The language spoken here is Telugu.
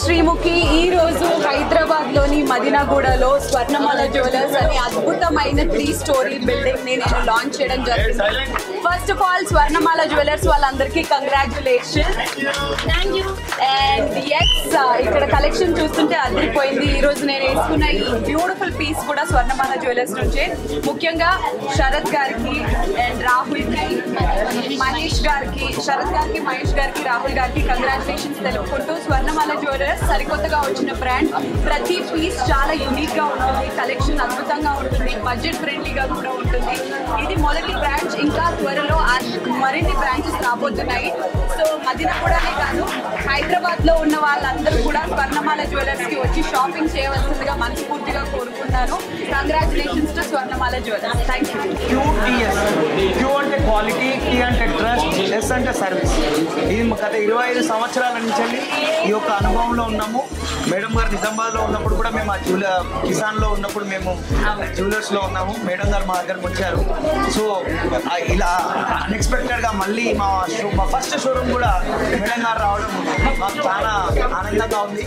శ్రీముఖి ఈ రోజు హైదరాబాద్ లోని మదీనాగూడలో స్వర్ణమాల జ్యువెలర్స్ అనే అద్భుతమైన 3 స్టోరీ బిల్డింగ్ ని నేను లాంచ్ చేయడం జరిగింది. First of all Swarnamala jewellers వాళ్ళందరికీ congratulation. Thank you. And yes ఇక్కడ కలెక్షన్ చూస్తుంటే అదిరిపోయింది. ఈ రోజు నేను వేసుకున్న ఈ బ్యూటిఫుల్ పీస్ కూడా స్వర్ణమాల జ్యువెలర్స్ నుంచే. ముఖ్యంగా శరత్ గారికి అండ్ రాహుల్ కి, మహేష్ గారికి, శరత్ గారికి, మహేష్ గారికి, రాహుల్ గారికి కంగ్రాచులేషన్స్ తెలుపుకుంటూ, స్వర్ణమాల జ్యువెలర్స్ సరికొత్తగా వచ్చిన బ్రాండ్. ప్రతి పీస్ చాలా యూనిక్ గా ఉంటుంది, కలెక్షన్ అద్భుతంగా ఉంటుంది, బడ్జెట్ ఫ్రెండ్లీగా కూడా ఉంటుంది. ఇది మొదటి బ్రాంచ్, ఇంకా త్వరలో మరిన్ని బ్రాంచెస్ రాబోతున్నాయి. సో మదీనాగూడనే కాదు, హైదరాబాద్ లో ఉన్న వాళ్ళందరూ కూడా స్వర్ణమాల జ్యువెలర్స్ కి వచ్చి షాపింగ్ చేయవలసిందిగా మనస్ఫూర్తిగా కోరుకుంటాను. Congratulations to Swarnamala jewellers. Thank you. Q అంటే క్వాలిటీ, టీ అంటే ట్రస్ట్, ఎస్ అంటే సర్వీస్. ఇది గత 25 సంవత్సరాల నుంచి ఈ యొక్క అనుభవంలో ఉన్నాము. మేడం గారు నిజామాబాద్లో ఉన్నప్పుడు కూడా మేము ఆ కిసాన్లో ఉన్నప్పుడు మేము జ్యువెలర్స్లో ఉన్నాము. మేడం గారు మా దగ్గరకు వచ్చారు. సో ఇలా అన్ఎక్స్పెక్టెడ్గా మళ్ళీ మా ఫస్ట్ షోరూమ్ కూడా మేడం గారు రావడం మాకు చాలా ఆనందంగా ఉంది.